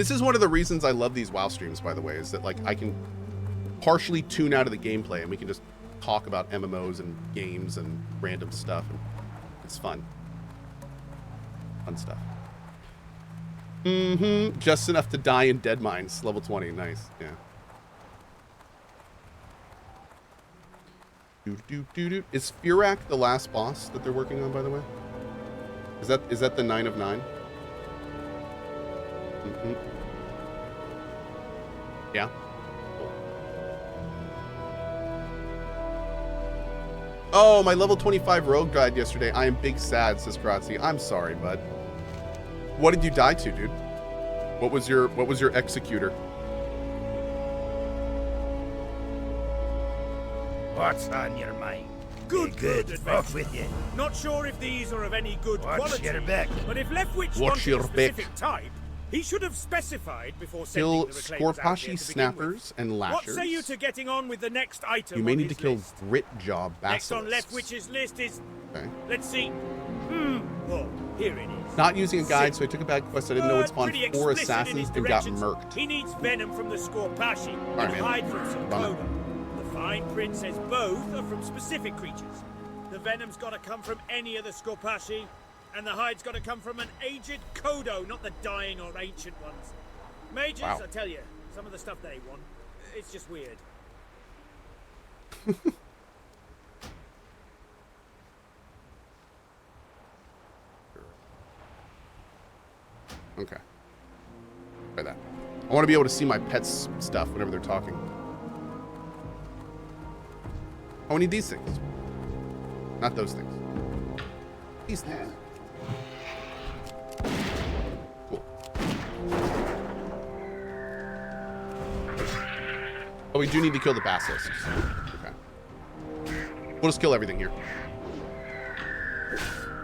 This is one of the reasons I love these WoW streams, by the way, is that like I can partially tune out of the gameplay and we can just talk about MMOs and games and random stuff. And it's fun. Fun stuff. Just enough to die in Dead Mines. Level 20. Nice. Yeah. Is Firak the last boss that they're working on, by the way? Is that the 9 of 9? Yeah. Cool. Oh, my level 25 rogue died yesterday. I am big sad, says Kratzy. I'm sorry, bud. What did you die to, dude? What was your executor? What's on your mind? Good Off with you. Not sure if these are of any good Watch quality, your back. but if Leftwich Watch wanted your a specific back. type, he should have specified before Kill sending the reclaimers out here Scorpashi to begin snappers with. and What lashers. say you to getting on with the next item You may on need to his kill list? Grit Job Next on basilisks. Leftwich's list is, Okay. let's see, oh, here it is. Not using a guide, so I took a bad quest. I didn't know it spawned Pretty 4 explicit in assassins his and got directions. murked. He needs venom from the Scorpashi Alright, and man. hide from some Bummer. Cohh. The fine print says both are from specific creatures. The venom's got to come from any of the Scorpashi, and the hide's got to come from an aged Cohh, not the dying or ancient ones. Mages, Wow. I tell you, some of the stuff they want, it's just weird. Okay. Try that. I want to be able to see my pets' stuff whenever they're talking. Oh, I need these things. Not those things. These things. Cool. Oh, we do need to kill the basilisks. Okay. We'll just kill everything here.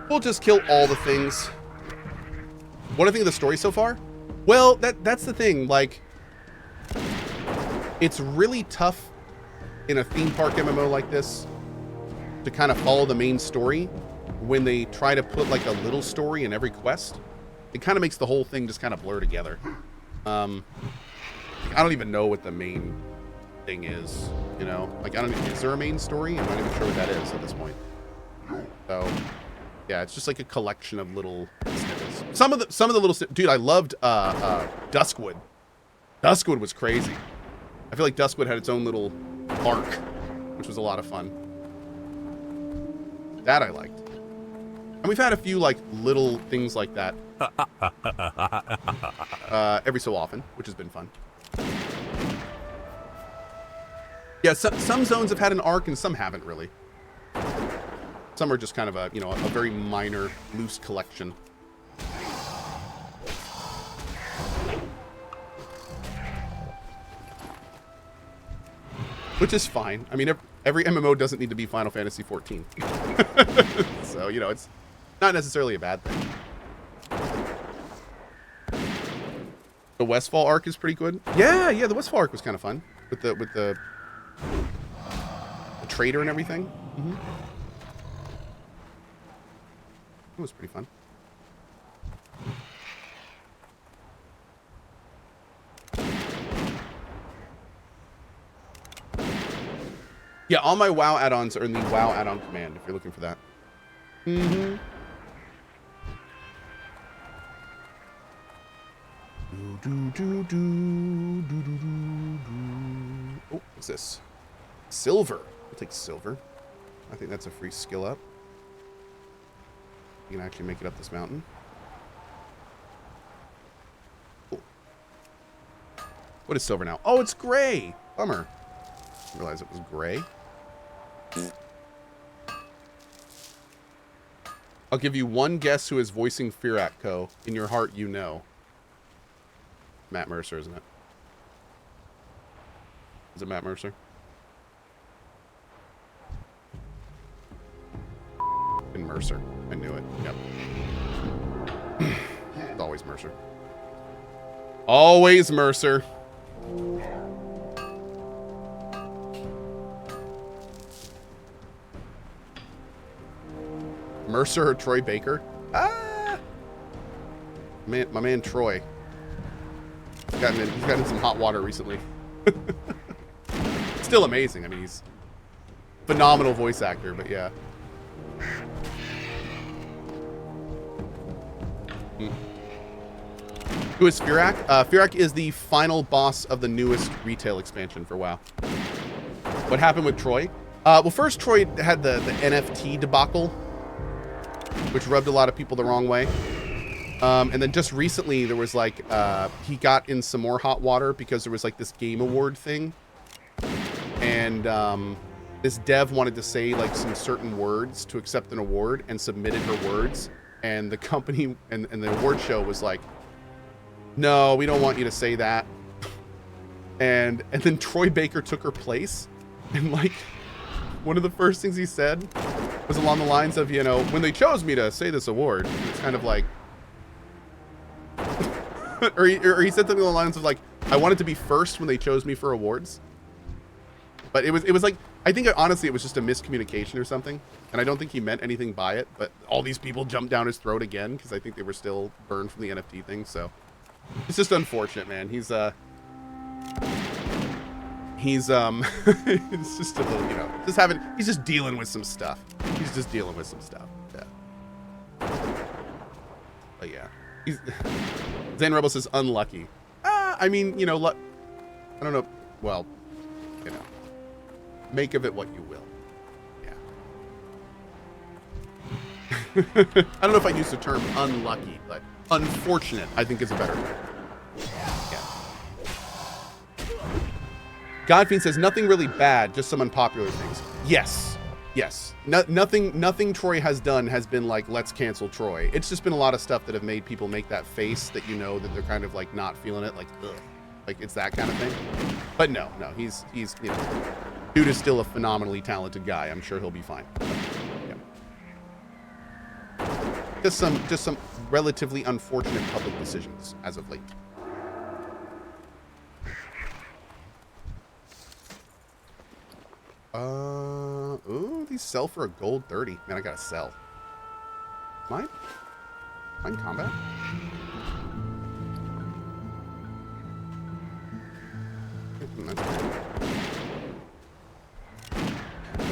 We'll just kill all the things. What do I think of the story so far? Well, that's the thing. Like, it's really tough in a theme park MMO like this to kind of follow the main story when they try to put like a little story in every quest. It kind of makes the whole thing just kind of blur together. I don't even know what the main thing is, you know? Like, is there a main story? I'm not even sure what that is at this point. So, yeah, it's just like a collection of little snippets. Some of the little dude, I loved Duskwood. Duskwood was crazy. I feel like Duskwood had its own little arc, which was a lot of fun. That I liked. And we've had a few like little things like that every so often, which has been fun. Yeah, some zones have had an arc and some haven't really. Some are just kind of a, you know, a very minor, loose collection. Which is fine. I mean, every MMO doesn't need to be Final Fantasy XIV. So, you know, it's not necessarily a bad thing. The Westfall arc is pretty good. Yeah, the Westfall arc was kind of fun. With the trader and everything. Mm-hmm. It was pretty fun. Yeah, all my WoW add-ons are in the WoW add-on command, if you're looking for that. Mm-hmm. Oh, what's this? Silver. I'll take silver. I think that's a free skill up. You can actually make it up this mountain. Cool. What is silver now? Oh, it's gray. Bummer. Didn't realize it was gray. I'll give you one guess who is voicing Firak Cohh. In your heart, you know. Matt Mercer, isn't it? Is it Matt Mercer? And Mercer. I knew it. Yep. It's always Mercer. Always Mercer. Mercer or Troy Baker? Ah! Man, my man Troy. He's gotten in some hot water recently. Still amazing. I mean, he's phenomenal voice actor, but yeah. Who is Firak? Firak is the final boss of the newest retail expansion for WoW. What happened with Troy? Well, first Troy had the NFT debacle, which rubbed a lot of people the wrong way. And then just recently there was like, he got in some more hot water because there was like this game award thing. And this dev wanted to say like some certain words to accept an award and submitted her words. And the company and the award show was like, no, we don't want you to say that. And then Troy Baker took her place. And like, one of the first things he said was along the lines of, you know, when they chose me to say this award, it's kind of like, or he said something along the lines of like, I wanted to be first when they chose me for awards. But it was like, I think honestly it was just a miscommunication or something. And I don't think he meant anything by it, but all these people jumped down his throat again because I think they were still burned from the NFT thing. So it's just unfortunate, man. He's it's just a little, you know, he's just dealing with some stuff. He's just dealing with some stuff. Yeah. But yeah. Zane Rebel says unlucky. I mean, you know, I don't know. Well, you know, make of it what you will. Yeah. I don't know if I use the term unlucky, but unfortunate, I think is a better term. Yeah. Godfiend says nothing really bad, just some unpopular things. Yes. Yes. Nothing Troy has done has been like, let's cancel Troy. It's just been a lot of stuff that have made people make that face that, you know, that they're kind of like not feeling it, like, ugh. Like it's that kind of thing. But no, he's you know, dude is still a phenomenally talented guy. I'm sure he'll be fine. Yeah. Just some relatively unfortunate public decisions as of late. Ooh, these sell for a gold 30. Man, I gotta sell. Mine combat?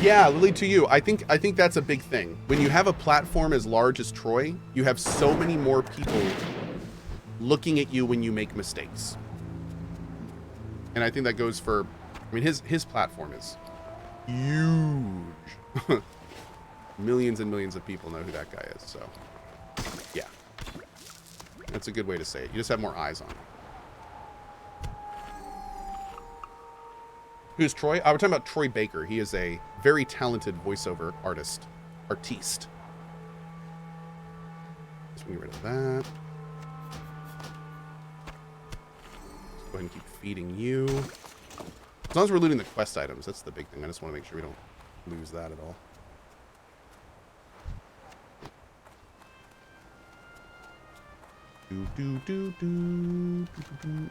Yeah, Lily, to you. I think that's a big thing. When you have a platform as large as Troy, you have so many more people looking at you when you make mistakes. And I think that goes for, I mean, his platform is huge. Millions and millions of people know who that guy is, so yeah. That's a good way to say it. You just have more eyes on it. Who's Troy? We're talking about Troy Baker. He is a very talented voiceover artist. Let's get rid of that. Let's go ahead and keep feeding you. As long as we're looting the quest items, that's the big thing. I just want to make sure we don't lose that at all.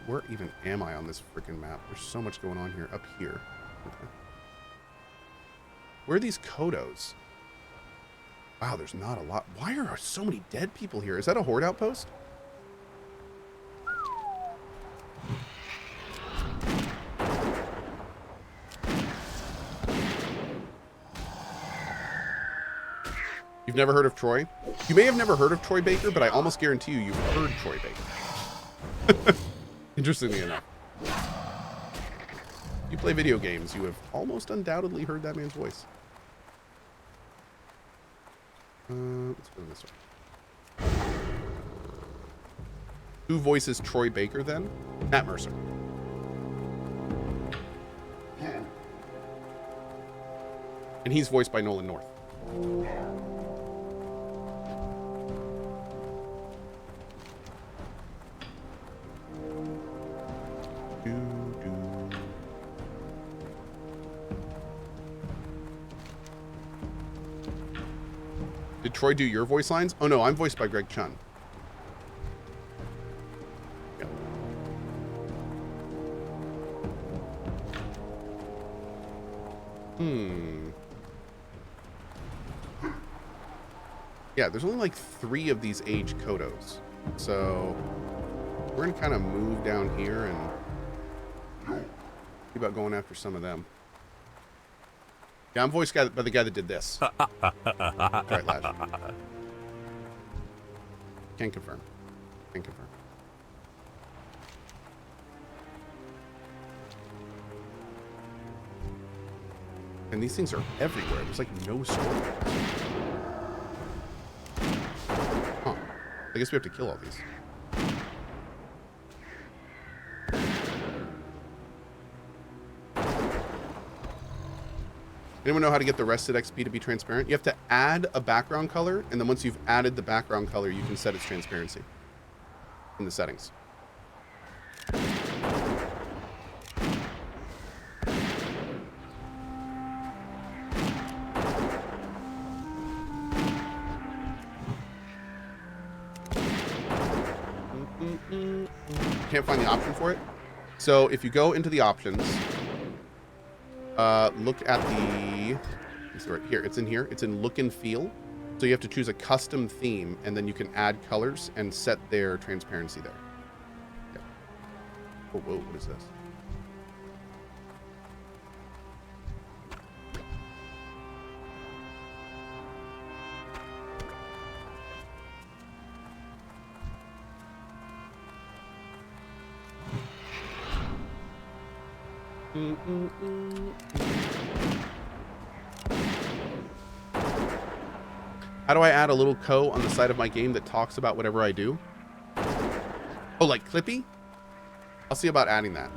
Where even am I on this freaking map? There's so much going on here. Up here. Okay. Where are these Kodos? Wow, there's not a lot. Why are so many dead people here? Is that a horde outpost? You've never heard of Troy? You may have never heard of Troy Baker, but I almost guarantee you've heard Troy Baker. Interestingly enough. If you play video games, you have almost undoubtedly heard that man's voice. Let's put it this way. Who voices Troy Baker then? Matt Mercer. And he's voiced by Nolan North. Did Troy do your voice lines? Oh no, I'm voiced by Greg Chun. Yeah. Yeah, there's only like 3 of these age Kodos. So we're gonna kind of move down here and see about going after some of them. Yeah, I'm voiced by the guy that did this. Right, Lash. Can confirm. Can confirm. And these things are everywhere. There's like no store. Huh. I guess we have to kill all these. Anyone know how to get the rested XP to be transparent? You have to add a background color, and then once you've added the background color, you can set its transparency in the settings. Can't find the option for it. So if you go into the options, look at the, right here, it's in here. It's in look and feel. So you have to choose a custom theme, and then you can add colors and set their transparency there. Yeah. Oh, whoa, what is this? How do I add a little Cohh on the side of my game that talks about whatever I do? Oh, like Clippy? I'll see about adding that.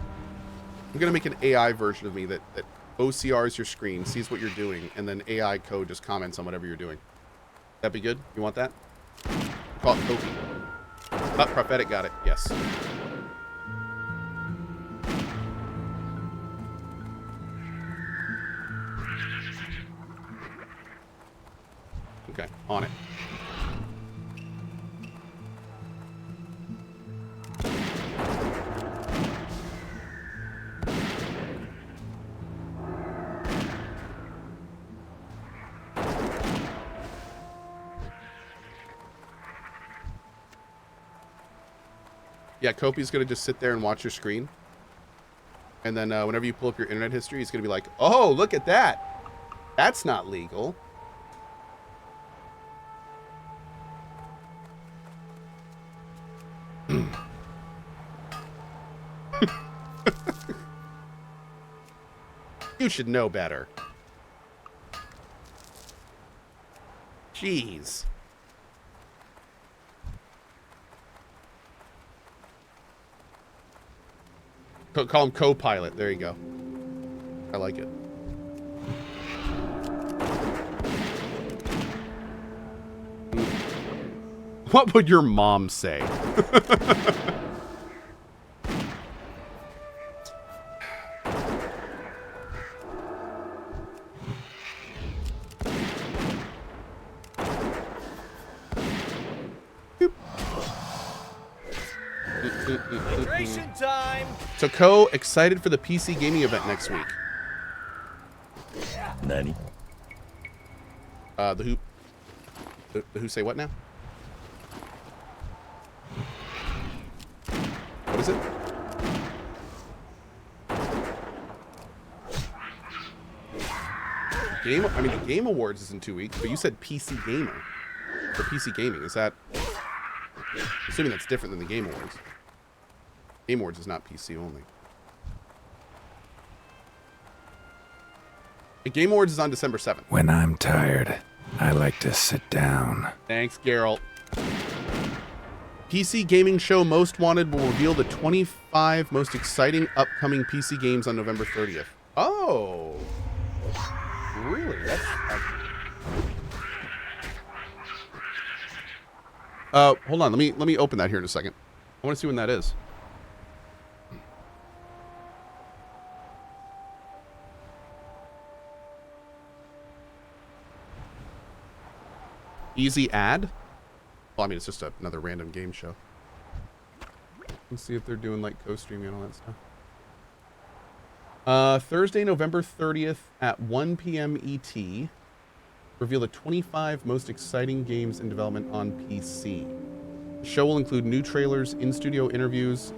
I'm going to make an AI version of me that OCRs your screen, sees what you're doing, and then AI Cohh just comments on whatever you're doing. That'd be good? You want that? Call it Cohh. Prophetic got it. Yes. Okay, on it. Yeah, Kopi's going to just sit there and watch your screen. And then whenever you pull up your internet history, he's going to be like, oh, look at that. That's not legal. You should know better. Jeez. Call him co-pilot. There you go. I like it. What would your mom say? Hydration time. So Cohh, excited for the PC gaming event next week. Nani? The who say what now? What is it? The Game Awards is in 2 weeks, but you said PC Gamer. Or PC Gaming, is that... Assuming that's different than the Game Awards. Game Awards is not PC only. The Game Awards is on December 7th. When I'm tired, I like to sit down. Thanks, Geralt. PC Gaming Show Most Wanted will reveal the 25 most exciting upcoming PC games on November 30th. Oh. Really? That's... hold on. Let me open that here in a second. I want to see when that is. Easy ad? Well, I mean, it's just another random game show. Let's see if they're doing like co-streaming and all that stuff. Thursday, November 30th at 1 p.m. ET. Reveal the 25 most exciting games in development on PC. The show will include new trailers, in-studio interviews,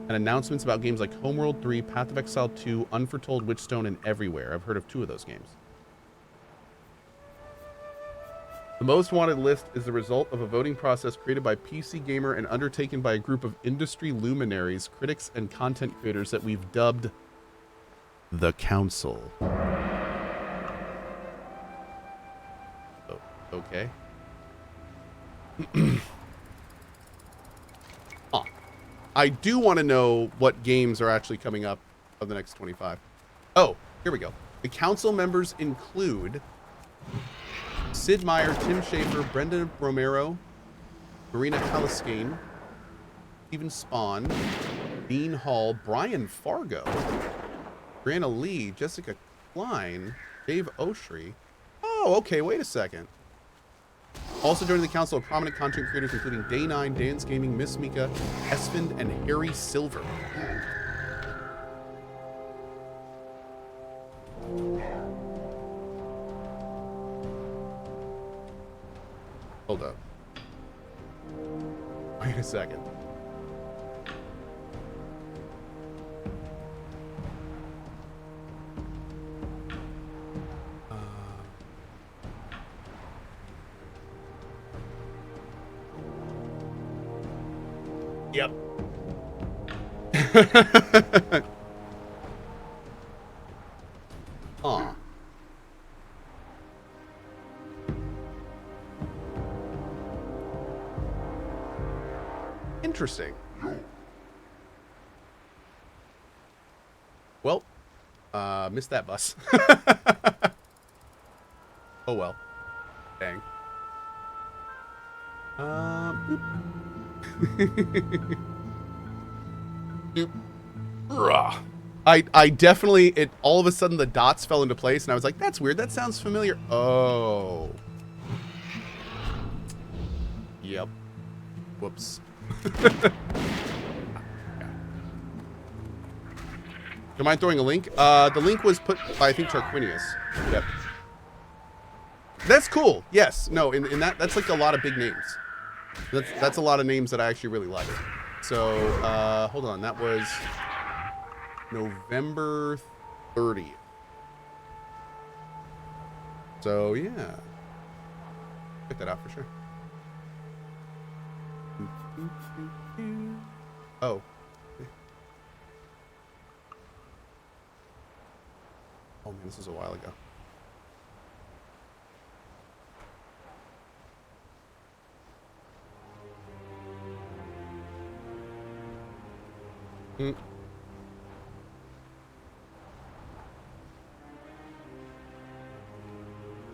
and announcements about games like Homeworld 3, Path of Exile 2, Unforetold, Witchstone, and Everywhere. I've heard of 2 of those games. The Most Wanted list is the result of a voting process created by PC Gamer and undertaken by a group of industry luminaries, critics, and content creators that we've dubbed the Council. Oh, okay. Huh. I do want to know what games are actually coming up of the next 25. Oh, here we go. The council members include Sid Meier, Tim Schafer, Brendan Romero, Marina Kaliskane, Stephen Spahn, Dean Hall, Brian Fargo, Brianna Lee, Jessica Klein, Dave Oshry. Oh, okay, wait a second. Also joining the council are prominent content creators including Day9, Dance Gaming, Miss Mika, Esfand, and Harry Silver. Hold up. Wait a second. Yep. Aw. Interesting. Well, missed that bus. Oh well. Dang. I definitely, all of a sudden the dots fell into place and I was like, that's weird. That sounds familiar. Oh. Yep. Whoops. Don't mind throwing a link? The link was put by, I think, Tarquinius. Yep. That's cool. Yes. No, in that's like a lot of big names. That's a lot of names that I actually really like. So, hold on. That was November 30th. So, yeah. Check that out for sure. Oh. Oh, man, this was a while ago.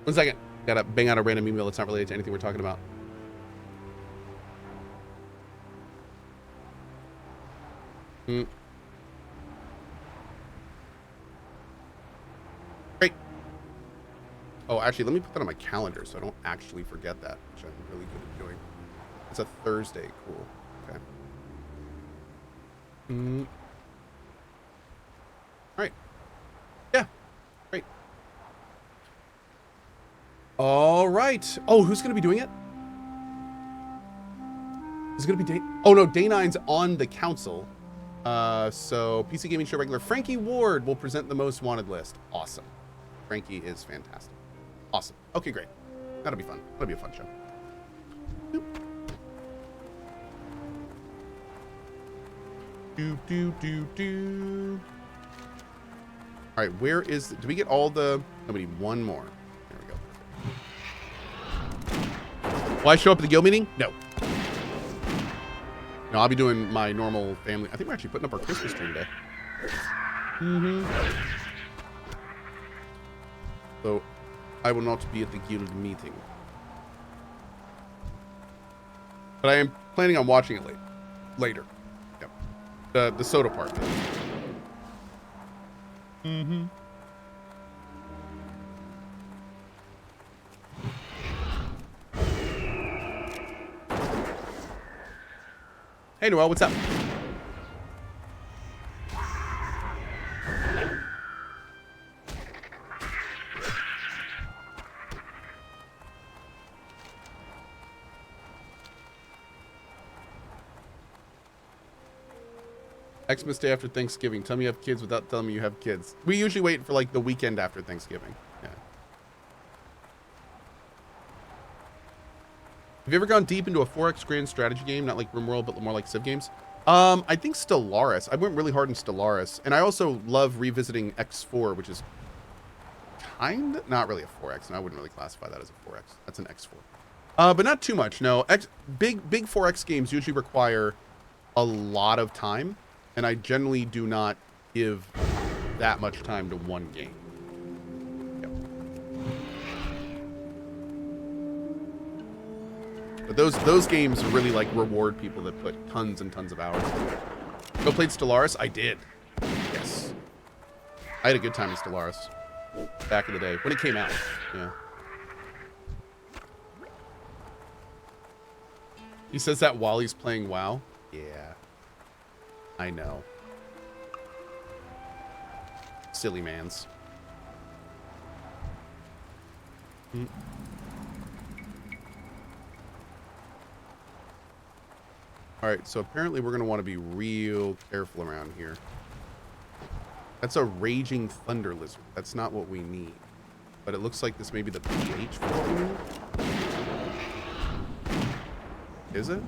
One second. Gotta bang out a random email that's not related to anything we're talking about. Great. Oh, actually, let me put that on my calendar so I don't actually forget that, which I'm really good at doing. It's a Thursday. Cool. Okay. All right. Yeah. Great. All right. Oh, who's going to be doing it? Is it going to be Day... Oh, no. Day9's on the council. So PC Gaming Show regular Frankie Ward will present the Most Wanted list. Awesome. Frankie is fantastic. Awesome. Okay, great. That'll be fun. That'll be a fun show. Boop. Do. All right, where is... Do we get all the... No, we need one more. There we go. Will I show up at the guild meeting? No. No, I'll be doing my normal family. I think we're actually putting up our Christmas tree today. So, I will not be at the guild meeting. But I am planning on watching it later. Yep. The soda part. Hey, Noel, what's up? Xmas Day after Thanksgiving. Tell me you have kids without telling me you have kids. We usually wait for like the weekend after Thanksgiving. Yeah. Have you ever gone deep into a 4X grand strategy game? Not like RimWorld, but more like Civ games? I think Stellaris. I went really hard in Stellaris. And I also love revisiting X4, which is not really a 4X. And I wouldn't really classify that as a 4X. That's an X4. But not too much. No, big 4X games usually require a lot of time. And I generally do not give that much time to one game. Yep. But those games really like reward people that put tons and tons of hours into it. Go played Stellaris? I did. Yes. I had a good time in Stellaris back in the day when it came out. Yeah. He says that while he's playing WoW. Yeah. I know. Silly mans. Alright, so apparently we're going to want to be real careful around here. That's a raging thunder lizard. That's not what we need. But it looks like this may be the pH for what we need. Is it?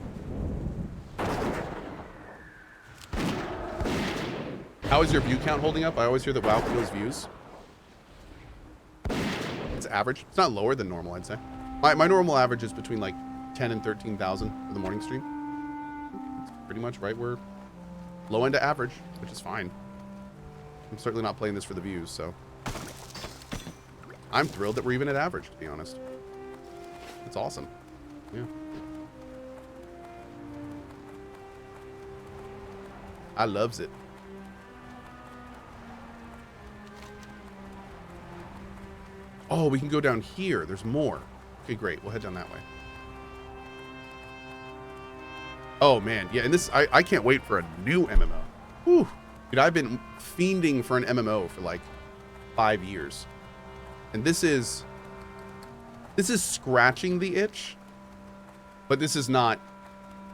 How is your view count holding up? I always hear that WoW kills views. It's average. It's not lower than normal, I'd say. My normal average is between like 10 and 13,000 for the morning stream. It's pretty much right where low end to average, which is fine. I'm certainly not playing this for the views, so I'm thrilled that we're even at average, to be honest. It's awesome. Yeah. I loves it. Oh, we can go down here. There's more. Okay, great. We'll head down that way. Oh, man. Yeah, and this... I can't wait for a new MMO. Whew. Dude, I've been fiending for an MMO for, like, 5 years. And this is scratching the itch. But this is not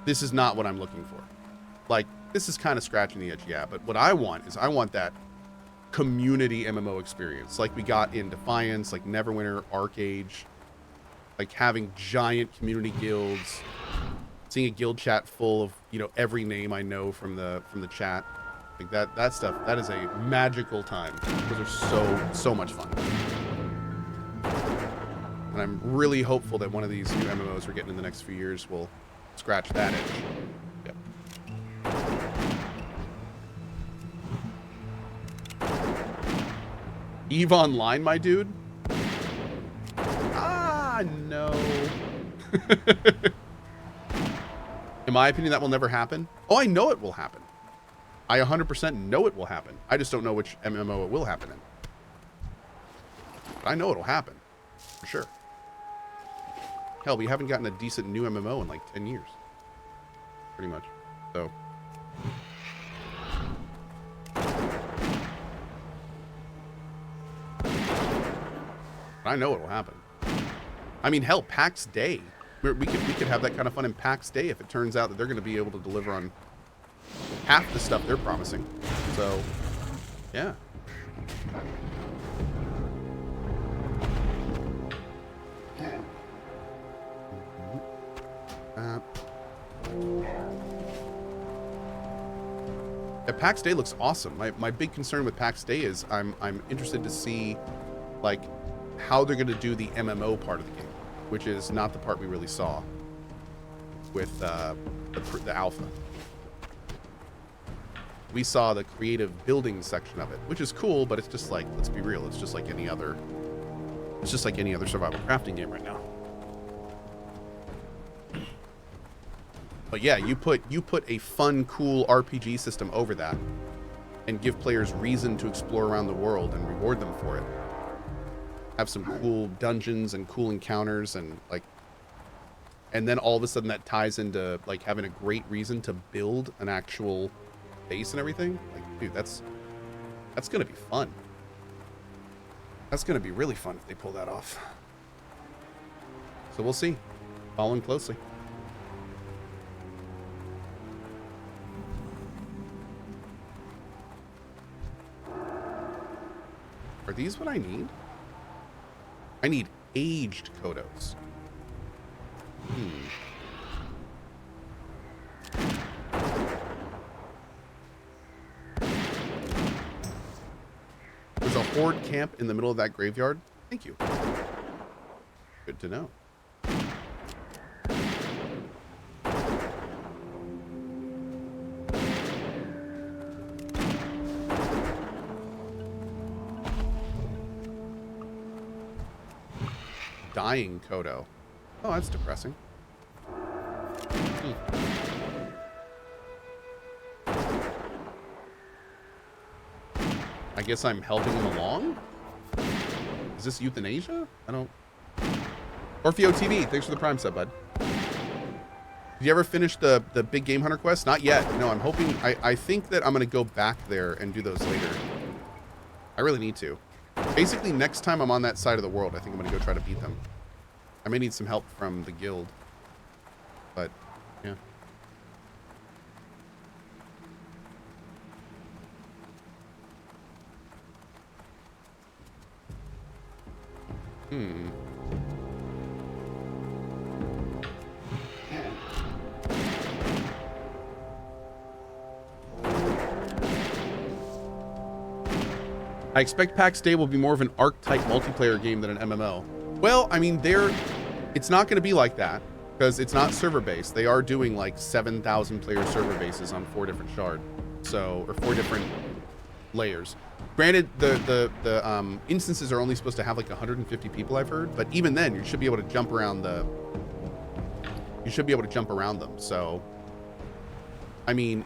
what I'm looking for. Like, this is kind of scratching the itch, yeah. But what I want is I want that community MMO experience like we got in Defiance, like Neverwinter, Arcage, like having giant community guilds, seeing a guild chat full of, you know, every name I know from the chat. Like that stuff, that is a magical time. Those are so much fun. And I'm really hopeful that one of these new MMOs we're getting in the next few years will scratch that itch. Yep. EVE Online, my dude? Ah, no. In my opinion, that will never happen. Oh, I know it will happen. I 100% know it will happen. I just don't know which MMO it will happen in. But I know it'll happen. For sure. Hell, we haven't gotten a decent new MMO in like 10 years. Pretty much. So... I know it will happen. I mean, hell, PAX Day. We could have that kind of fun in PAX Day if it turns out that they're going to be able to deliver on half the stuff they're promising. So, yeah. Yeah, PAX Day looks awesome. My big concern with PAX Day is I'm interested to see, like, how they're going to do the MMO part of the game, which is not the part we really saw with the alpha. We saw the creative building section of it, which is cool, but it's just like, let's be real, it's just like any other survival crafting game right now. But yeah, you put a fun, cool RPG system over that and give players reason to explore around the world and reward them for it. Have some cool dungeons and cool encounters and like, and then all of a sudden that ties into like having a great reason to build an actual base and everything. Like, dude, that's gonna be fun. That's gonna be really fun if they pull that off. So we'll see. Following closely. these what I need? I need aged Kodos. There's a horde camp in the middle of that graveyard. Thank you. Good to know. Dying Kodo. Oh, that's depressing. I guess I'm helping him along? Is this euthanasia? I don't... Orfeo TV, thanks for the Prime sub, bud. Did you ever finish the big game hunter quest? Not yet. No, I'm hoping... I think that I'm going to go back there and do those later. I really need to. Basically, next time I'm on that side of the world, I think I'm going to go try to beat them. I may need some help from the guild. But, yeah. I expect PAX Day will be more of an ARC-type multiplayer game than an MMO. Well, I mean, it's not going to be like that because it's not server-based. They are doing like 7,000 player server bases on 4 different shards, or 4 different layers. Granted, the instances are only supposed to have like 150 people, I've heard, but even then, you should be able to jump around them. So, I mean,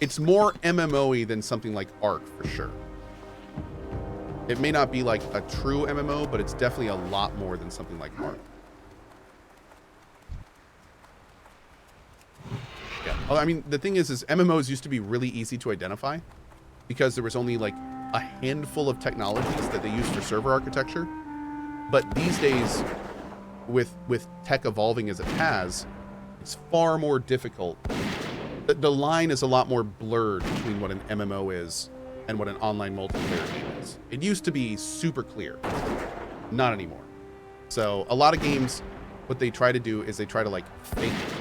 it's more MMO-y than something like ARC for sure. It may not be like a true MMO, but it's definitely a lot more than something like ARC. Yeah. Well, I mean, the thing is MMOs used to be really easy to identify because there was only like a handful of technologies that they used for server architecture. But these days, with tech evolving as it has, it's far more difficult. The line is a lot more blurred between what an MMO is and what an online multiplayer game is. It used to be super clear. Not anymore. So a lot of games, what they try to do is they try to like fake it.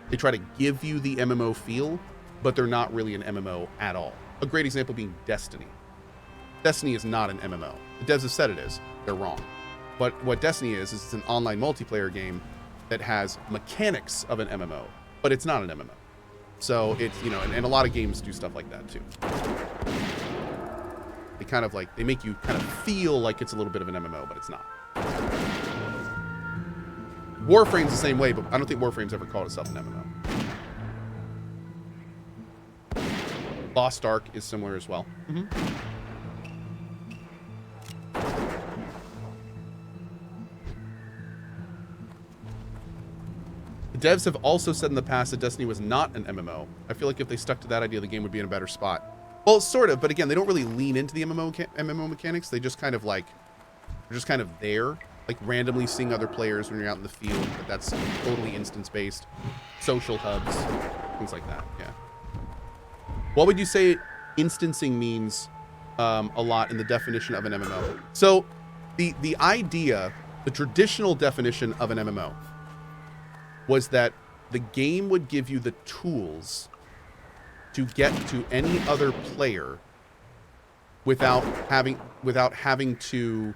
They try to give you the MMO feel, but they're not really an MMO at all. A great example being Destiny. Destiny is not an MMO. The devs have said it is. They're wrong. But what Destiny is it's an online multiplayer game that has mechanics of an MMO, but it's not an MMO. So it's, and a lot of games do stuff like that too. They kind of like, they make you kind of feel like it's a little bit of an MMO, but it's not. Warframe's the same way, but I don't think Warframe's ever called itself an MMO. Lost Ark is similar as well. The devs have also said in the past that Destiny was not an MMO. I feel like if they stuck to that idea, the game would be in a better spot. Well, sort of, but again, they don't really lean into the MMO mechanics. They just kind of like, they're just kind of there, like randomly seeing other players when you're out in the field, but that's totally instance-based. Social hubs, things like that, yeah. What would you say instancing means a lot in the definition of an MMO? So the idea, the traditional definition of an MMO was that the game would give you the tools to get to any other player without having to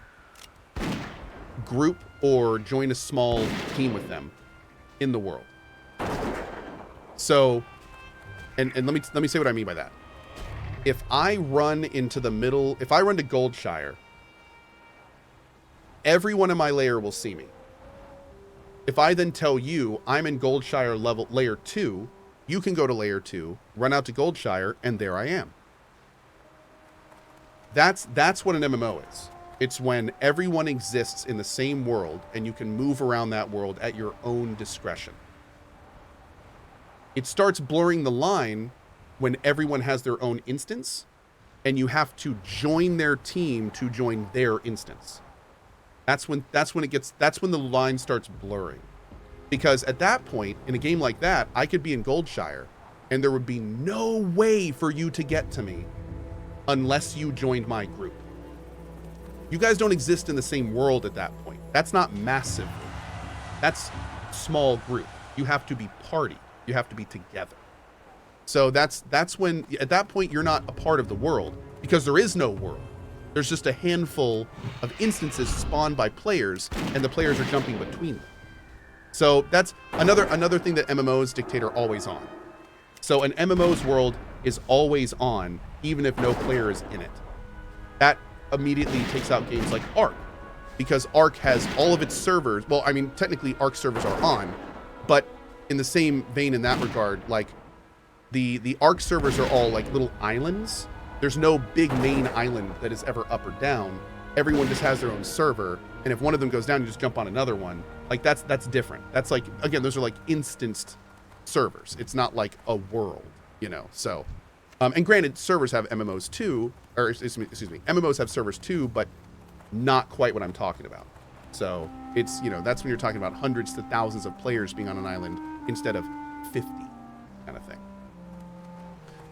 group or join a small team with them in the world. So, and let me say what I mean by that. If I run to Goldshire, everyone in my layer will see me. If I then tell you I'm in Goldshire layer 2, you can go to layer 2, run out to Goldshire, and there I am. That's what an MMO is. It's when everyone exists in the same world and you can move around that world at your own discretion. It starts blurring the line when everyone has their own instance and you have to join their team to join their instance. That's when the line starts blurring. Because at that point, in a game like that, I could be in Goldshire and there would be no way for you to get to me unless you joined my group. You guys don't exist in the same world at that point. That's not massive. That's small group. You have to be party. You have to be together. So that's when, at that point, you're not a part of the world, because there is no world. There's just a handful of instances spawned by players, and the players are jumping between them. So that's another thing that MMOs dictate are always on. So an MMO's world is always on, even if no player is in it. That immediately takes out games like Ark, because Ark has all of its servers. Well, I mean, technically Ark servers are on, but in the same vein in that regard, like the Ark servers are all like little islands. There's no big main island that is ever up or down. Everyone just has their own server, and if one of them goes down, you just jump on another one. Like that's different. That's like, again, those are like instanced servers. It's not like a world, you know. So, and granted, servers have MMOs too, or excuse me, MMOs have servers too, but not quite what I'm talking about. So it's, you know, that's when you're talking about hundreds to thousands of players being on an island instead of 50, kind of thing.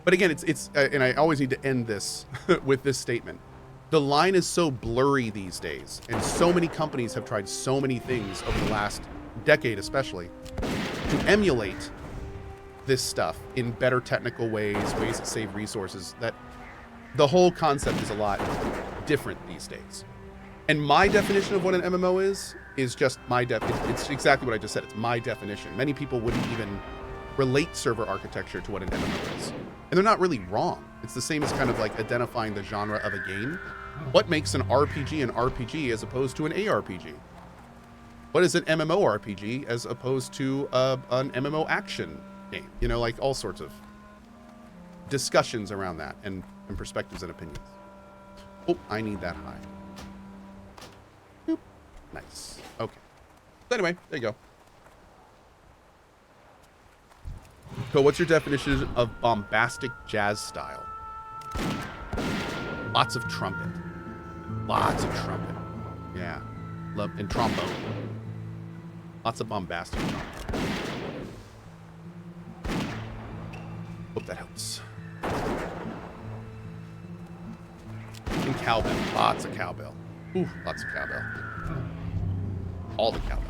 But again, it's and I always need to end this with this statement. The line is so blurry these days, and so many companies have tried so many things over the last decade especially to emulate this stuff in better technical ways that save resources, that the whole concept is a lot different these days. And my definition of what an MMO is just my it's exactly what I just said. It's my definition. Many people wouldn't even relate server architecture to what an MMO is. And they're not really wrong. It's the same as kind of like identifying the genre of a game. What makes an RPG an RPG as opposed to an ARPG? What is an MMORPG as opposed to an MMO action game? You know, like all sorts of discussions around that and perspectives and opinions. Oh, I need that high. Boop. Nice. Okay. So anyway, there you go. Cohh, what's your definition of bombastic jazz style? Lots of trumpet. Lots of trumpet. Yeah. And trombone. Lots of bombastic trumpet. Hope that helps. And cowbell. Lots of cowbell. Ooh, lots of cowbell. All the cowbell.